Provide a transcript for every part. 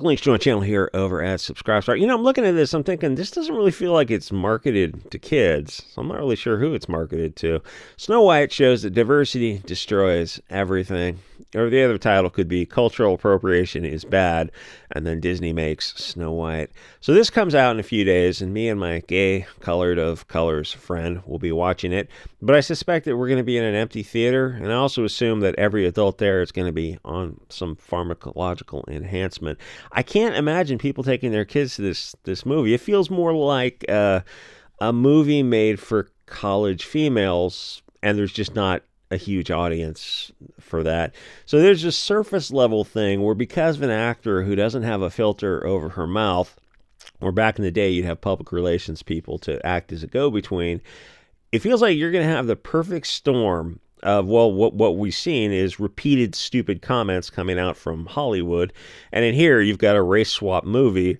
Links to my channel here over at SubStars. You know, I'm looking at this, I'm thinking, this doesn't really feel like it's marketed to kids. So I'm not really sure who it's marketed to. Snow White shows that diversity destroys everything. Or the other title could be Cultural Appropriation is Bad, and then Disney makes Snow White. So this comes out in a few days, and me and my gay colored of colors friend will be watching it. But I suspect that we're going to be in an empty theater, and I also assume that every adult there is going to be on some pharmacological enhancement. I can't imagine people taking their kids to this movie. It feels more like a movie made for college females, and there's just not a huge audience for that. So there's this surface level thing where, because of an actor who doesn't have a filter over her mouth, or back in the day you'd have public relations people to act as a go-between, it feels like you're going to have the perfect storm of, well, what we've seen is repeated stupid comments coming out from Hollywood. And in here, you've got a race swap movie.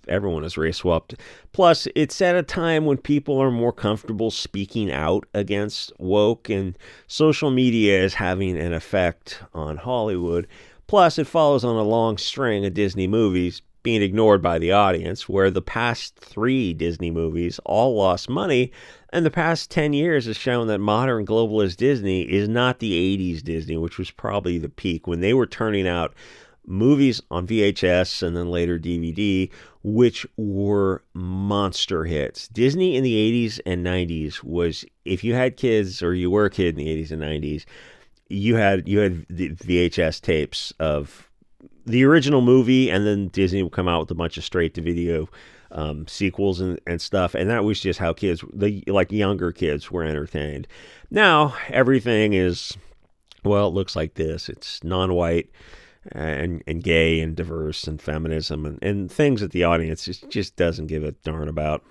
Everyone is race swapped. Plus, it's at a time when people are more comfortable speaking out against woke, and social media is having an effect on Hollywood. Plus, it follows on a long string of Disney movies being ignored by the audience, where the past 3 Disney movies all lost money, and the past 10 years has shown that modern globalist Disney is not the 80s Disney, which was probably the peak, when they were turning out movies on VHS and then later DVD, which were monster hits. Disney in the 80s and 90s was, if you had kids or you were a kid in the 80s and 90s, you had the VHS tapes of the original movie, and then Disney would come out with a bunch of straight-to-video sequels and stuff, and that was just how kids, like younger kids, were entertained. Now, everything is, well, it looks like this. It's non-white and gay and diverse and feminism and things that the audience just doesn't give a darn about.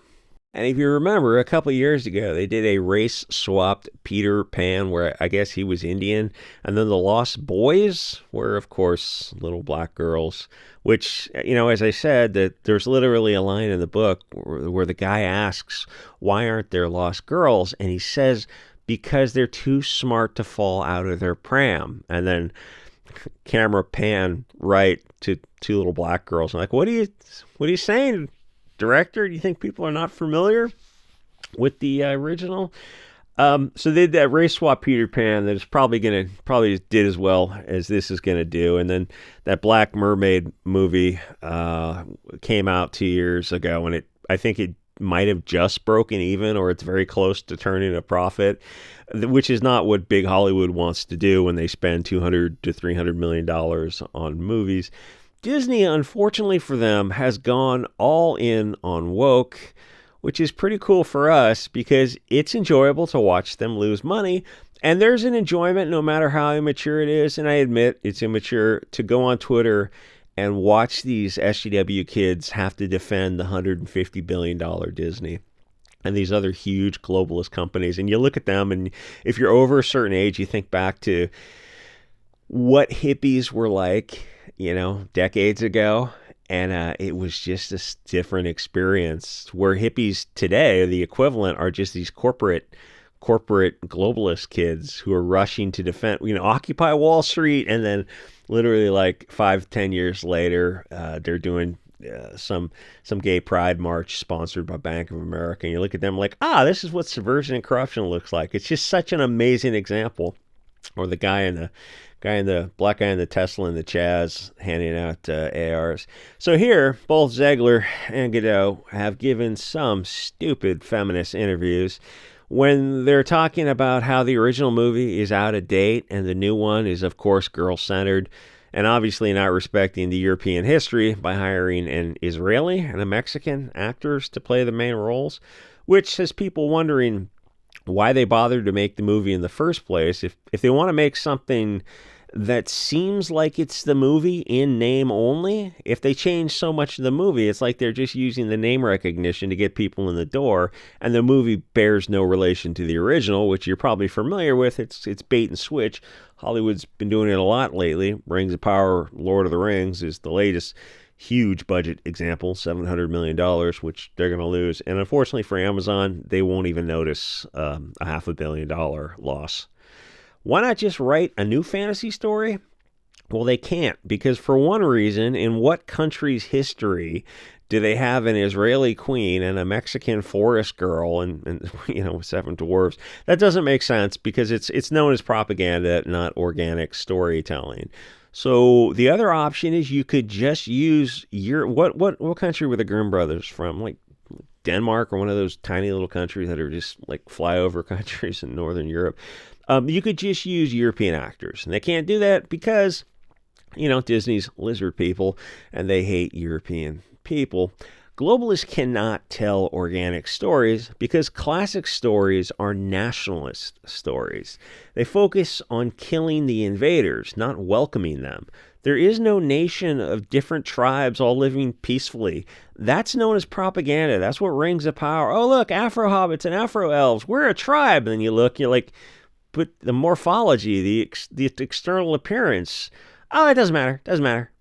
And if you remember, a couple of years ago, they did a race-swapped Peter Pan, where I guess he was Indian. And then the Lost Boys were, of course, little black girls, which, you know, as I said, that there's literally a line in the book where the guy asks, why aren't there lost girls? And he says, because they're too smart to fall out of their pram. And then camera pan right to 2 little black girls. I'm like, what are you saying, director? Do you think people are not familiar with the original? So they did that race swap Peter Pan that is probably did as well as this is gonna do. And then that Black Mermaid movie came out 2 years ago, and I think it might have just broken even, or it's very close to turning a profit, which is not what big Hollywood wants to do when they spend $200 to $300 million on movies. Disney, unfortunately for them, has gone all in on woke, which is pretty cool for us because it's enjoyable to watch them lose money. And there's an enjoyment no matter how immature it is. And I admit it's immature to go on Twitter and watch these SJW kids have to defend the $150 billion Disney and these other huge globalist companies. And you look at them, and if you're over a certain age, you think back to what hippies were like, you know, decades ago. And it was just a different experience, where hippies today, the equivalent, are just these corporate globalist kids who are rushing to defend, you know, Occupy Wall Street. And then literally like 5-10 years later, they're doing some gay pride march sponsored by Bank of America. And you look at them like, this is what subversion and corruption looks like. It's just such an amazing example. Or the black guy in the Tesla and the Chaz handing out ARs. So here, both Zegler and Godot have given some stupid feminist interviews when they're talking about how the original movie is out of date and the new one is, of course, girl-centered, and obviously not respecting the European history by hiring an Israeli and a Mexican actors to play the main roles, which has people wondering why they bothered to make the movie in the first place. If they want to make something that seems like it's the movie in name only, if they change so much of the movie, it's like they're just using the name recognition to get people in the door, and the movie bears no relation to the original, which you're probably familiar with. It's bait and switch. Hollywood's been doing it a lot lately. Rings of Power, Lord of the Rings is the latest huge budget example, $700 million, which they're going to lose. And unfortunately for Amazon, they won't even notice a $500 million loss. Why not just write a new fantasy story Well, they can't, because for one reason, in what country's history do they have an Israeli queen and a Mexican forest girl and seven dwarves? That doesn't make sense, because it's known as propaganda, not organic storytelling. So the other option is you could just use what country were the Grimm brothers from? Like Denmark, or one of those tiny little countries that are just like flyover countries in Northern Europe. You could just use European actors, and they can't do that because Disney's lizard people, and they hate European people. Globalists cannot tell organic stories because classic stories are nationalist stories. They focus on killing the invaders, not welcoming them. There is no nation of different tribes all living peacefully. That's known as propaganda. That's what rings of power. Oh, look, Afro-hobbits and Afro-elves. We're a tribe. And then you look, you're like, but the morphology, the external appearance, oh, it doesn't matter. Doesn't matter.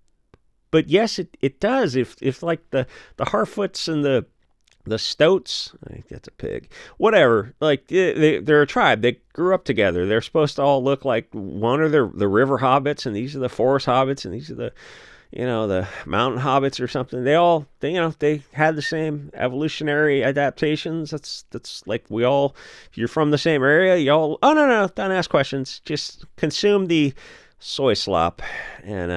But yes, it does. If like the Harfoots and the Stoats, I think that's a pig, whatever, like they're a tribe. They grew up together. They're supposed to all look like one are the river hobbits, and these are the forest hobbits, and these are the mountain hobbits or something. They had the same evolutionary adaptations. That's like if you're from the same area, oh no, don't ask questions. Just consume the soy slop, and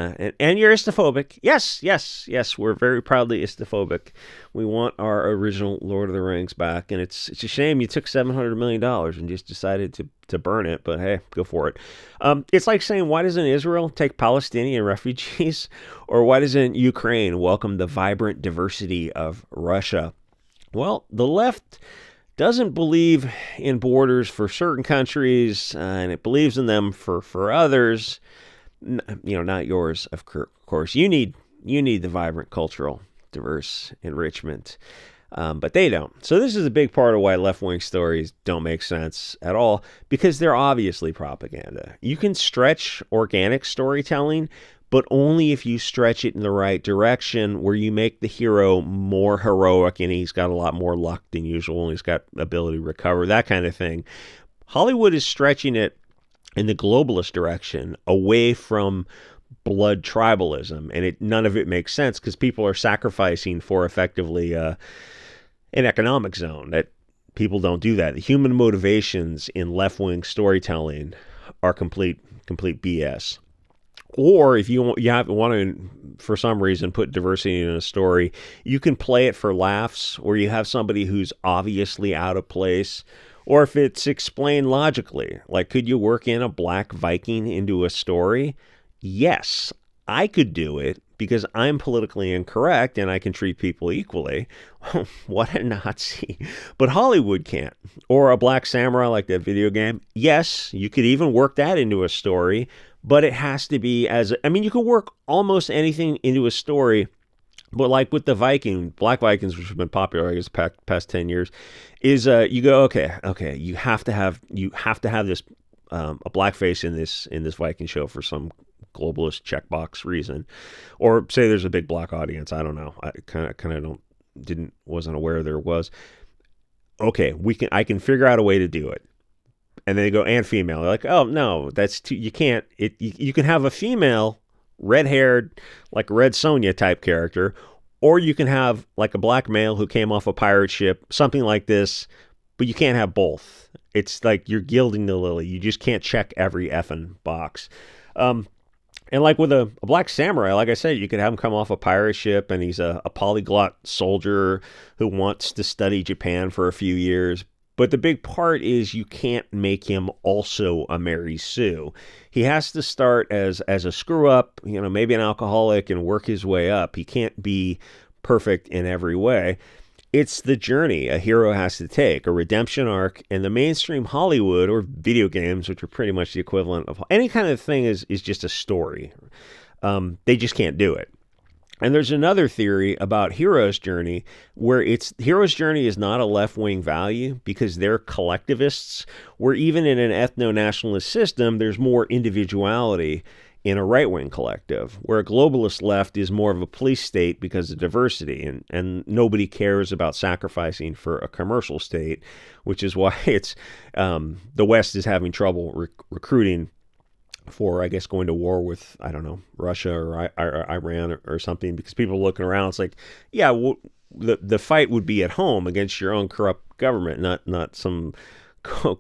you're istophobic. Yes, we're very proudly istophobic. We want our original Lord of the Rings back, and it's a shame you took $700 million and just decided to burn it, but hey, go for it. It's like saying, why doesn't Israel take Palestinian refugees, or why doesn't Ukraine welcome the vibrant diversity of Russia? Well, the left doesn't believe in borders for certain countries, and it believes in them for others. Not yours, of course. You need the vibrant, cultural, diverse enrichment, but they don't. So this is a big part of why left-wing stories don't make sense at all, because they're obviously propaganda. You can stretch organic storytelling, but only if you stretch it in the right direction, where you make the hero more heroic and he's got a lot more luck than usual and he's got ability to recover, that kind of thing. Hollywood is stretching it in the globalist direction, away from blood tribalism, and none of it makes sense because people are sacrificing for effectively an economic zone. That people don't do that. The human motivations in left-wing storytelling are complete BS. Or if you want to, for some reason, put diversity in a story, you can play it for laughs, or you have somebody who's obviously out of place, or if it's explained logically. Like, could you work in a black Viking into a story? Yes, I could do it because I'm politically incorrect and I can treat people equally. What a Nazi. But Hollywood can't. Or a black samurai, like that video game. Yes, you could even work that into a story, but it has to be you could work almost anything into a story, but like with the Black Vikings, which have been popular, I guess, past 10 years, is you go, okay, you have to have this a blackface in this Viking show for some globalist checkbox reason, or say there's a big black audience. I don't know. I wasn't aware there was. Okay, I can figure out a way to do it. And then they go, and female. They're like, oh no, that's too. You can't. You can have a female, red-haired, like Red Sonja type character, or you can have like a black male who came off a pirate ship, something like this. But you can't have both. It's like you're gilding the lily. You just can't check every effing box. And like with a black samurai, like I said, you could have him come off a pirate ship, and he's a polyglot soldier who wants to study Japan for a few years. But the big part is you can't make him also a Mary Sue. He has to start as a screw up, maybe an alcoholic, and work his way up. He can't be perfect in every way. It's the journey a hero has to take, a redemption arc, and the mainstream Hollywood or video games, which are pretty much the equivalent of any kind of thing, is just a story. They just can't do it. And there's another theory about hero's journey where hero's journey is not a left-wing value because they're collectivists, where even in an ethno-nationalist system, there's more individuality in a right-wing collective, where a globalist left is more of a police state because of diversity, and nobody cares about sacrificing for a commercial state, which is why it's the West is having trouble recruiting for, I guess, going to war with, I don't know, Russia or Iran or something, because people are looking around. It's like, yeah, well, the fight would be at home against your own corrupt government, not some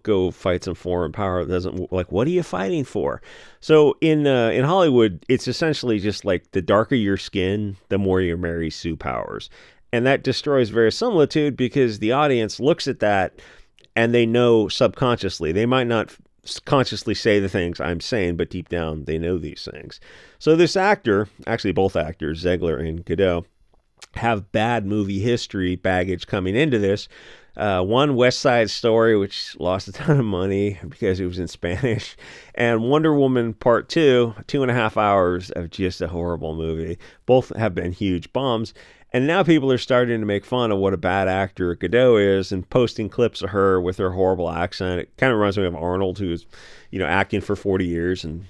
go fight some foreign power that doesn't, like, what are you fighting for? So in Hollywood, it's essentially just like the darker your skin, the more you marry Sue Powers. And that destroys verisimilitude because the audience looks at that and they know subconsciously. They might not consciously say the things I'm saying, but deep down they know these things. So this actor, actually both actors, Ziegler and Godot, have bad movie history baggage coming into this. One, West Side Story, which lost a ton of money because it was in Spanish, and Wonder Woman Part 2, 2.5 hours of just a horrible movie. Both have been huge bombs. And now people are starting to make fun of what a bad actor Godot is and posting clips of her with her horrible accent. It kind of reminds me of Arnold, who's, acting for 40 years and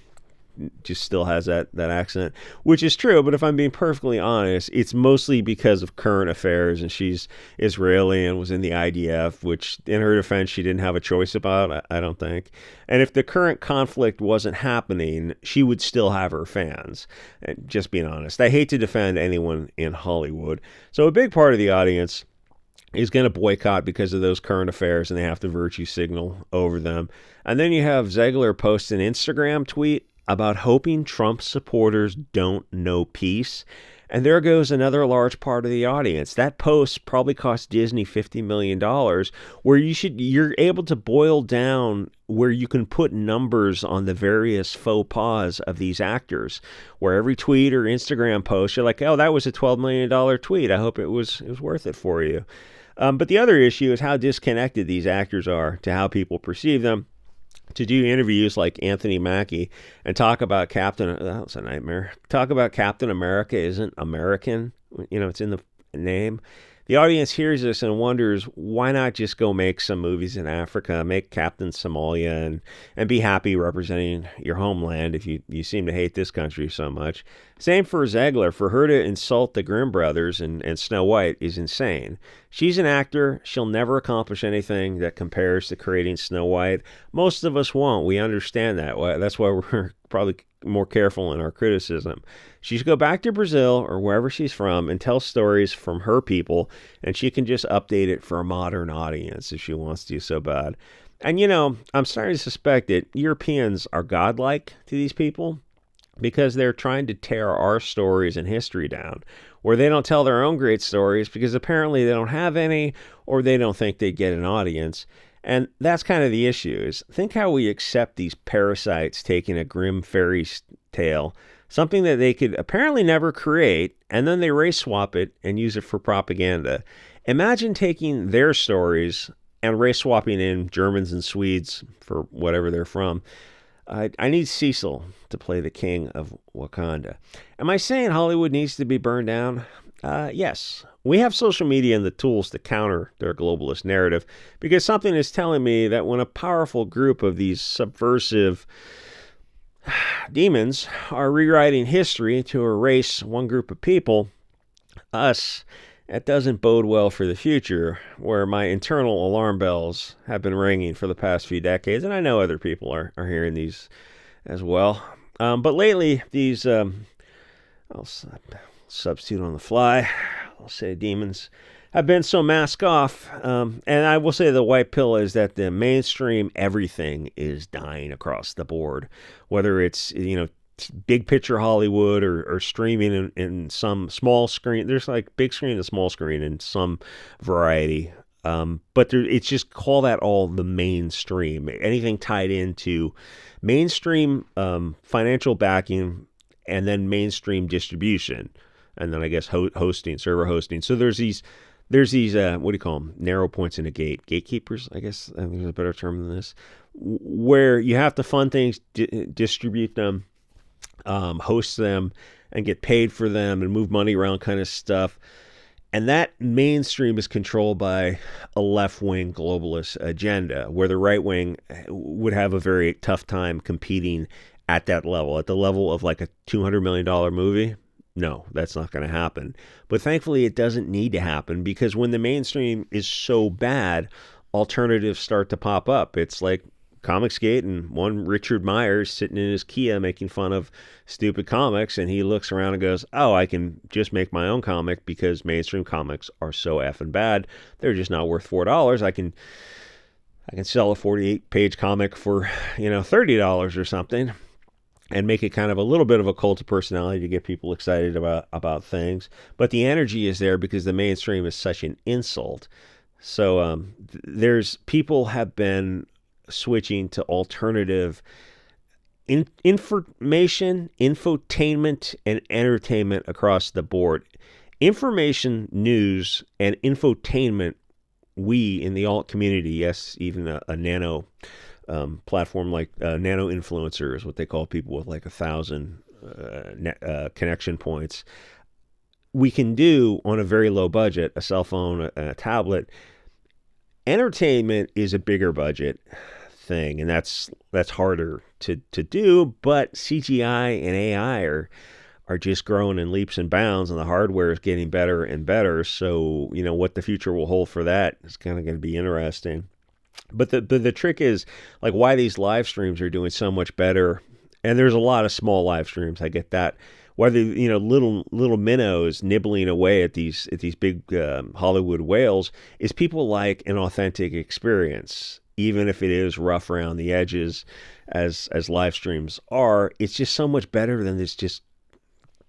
just still has that accent, which is true. But if I'm being perfectly honest, it's mostly because of current affairs, and she's Israeli and was in the IDF, which in her defense, she didn't have a choice about, I don't think. And if the current conflict wasn't happening, she would still have her fans. And just being honest, I hate to defend anyone in Hollywood. So a big part of the audience is going to boycott because of those current affairs, and they have to virtue signal over them. And then you have Ziegler post an Instagram tweet about hoping Trump supporters don't know peace. And there goes another large part of the audience. That post probably cost Disney $50 million, where you're able to boil down where you can put numbers on the various faux pas of these actors, where every tweet or Instagram post, you're like, oh, that was a $12 million tweet. I hope it was worth it for you. But the other issue is how disconnected these actors are to how people perceive them. To do interviews like Anthony Mackie and talk about that's a nightmare. Talk about Captain America isn't American. It's in the name. The audience hears this and wonders, why not just go make some movies in Africa, make Captain Somalia, and be happy representing your homeland if you seem to hate this country so much. Same for Ziegler. For her to insult the Grimm brothers and Snow White is insane. She's an actor. She'll never accomplish anything that compares to creating Snow White. Most of us won't. We understand that. That's why we're probably more careful in our criticism. She should go back to Brazil or wherever she's from and tell stories from her people, and she can just update it for a modern audience if she wants to so bad. And I'm starting to suspect that Europeans are godlike to these people because they're trying to tear our stories and history down, where they don't tell their own great stories because apparently they don't have any, or they don't think they get an audience. And that's kind of the issue. Is think how we accept these parasites taking a grim fairy tale, something that they could apparently never create, and then they race swap it and use it for propaganda. Imagine taking their stories and race swapping in Germans and Swedes for whatever they're from. I need Cecil to play the king of Wakanda. Am I saying Hollywood needs to be burned down? Yes. We have social media and the tools to counter their globalist narrative, because something is telling me that when a powerful group of these subversive demons are rewriting history to erase one group of people, us, it doesn't bode well for the future, where my internal alarm bells have been ringing for the past few decades, and I know other people are hearing these as well. But lately, these, I'll substitute on the fly, I'll say demons, have been so mask off. And I will say the white pill is that the mainstream everything is dying across the board, whether it's, big picture Hollywood or streaming in some small screen. There's like big screen and small screen in some variety. But it's just call that all the mainstream. Anything tied into mainstream financial backing and then mainstream distribution. And then I guess hosting, server hosting. So there's these what do you call them? Narrow points in a gate. Gatekeepers, I guess. I think there's a better term than this. Where you have to fund things, distribute them, host them, and get paid for them and move money around kind of stuff. And that mainstream is controlled by a left-wing globalist agenda, where the right wing would have a very tough time competing at that level, at the level of like a $200 million movie. No, that's not going to happen. But thankfully, it doesn't need to happen, because when the mainstream is so bad, alternatives start to pop up. It's like Comicsgate, and one Richard Myers sitting in his Kia making fun of stupid comics, and he looks around and goes, oh, I can just make my own comic because mainstream comics are so effing bad. They're just not worth $4. I can sell a 48-page comic for, $30 or something, and make it kind of a little bit of a cult of personality to get people excited about things. But the energy is there because the mainstream is such an insult. So there's people have been switching to alternative information, infotainment, and entertainment across the board. Information, news, and infotainment, we in the alt community, yes, even a nano platform like nano influencer is what they call people with like 1,000 connection points, we can do on a very low budget, a cell phone, a tablet. Entertainment is a bigger budget thing, and that's harder to do, but CGI and AI are just growing in leaps and bounds, and the hardware is getting better and better. So, what the future will hold for that is kind of going to be interesting. But the trick is, like, why these live streams are doing so much better, and there's a lot of small live streams, I get that. Whether little minnows nibbling away at these big Hollywood whales, is people like an authentic experience, even if it is rough around the edges, as live streams are. It's just so much better than this just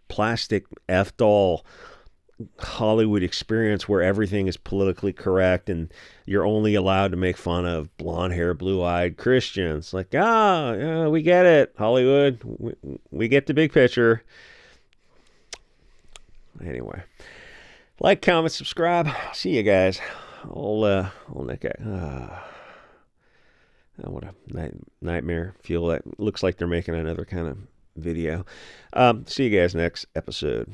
plastic F-doll Hollywood experience where everything is politically correct and you're only allowed to make fun of blonde hair, blue-eyed Christians. Like, yeah, we get it, Hollywood. We get the big picture. Anyway, like, comment, subscribe. See you guys. Old Nick. What a nightmare. Feel that looks like they're making another kind of video. See you guys next episode.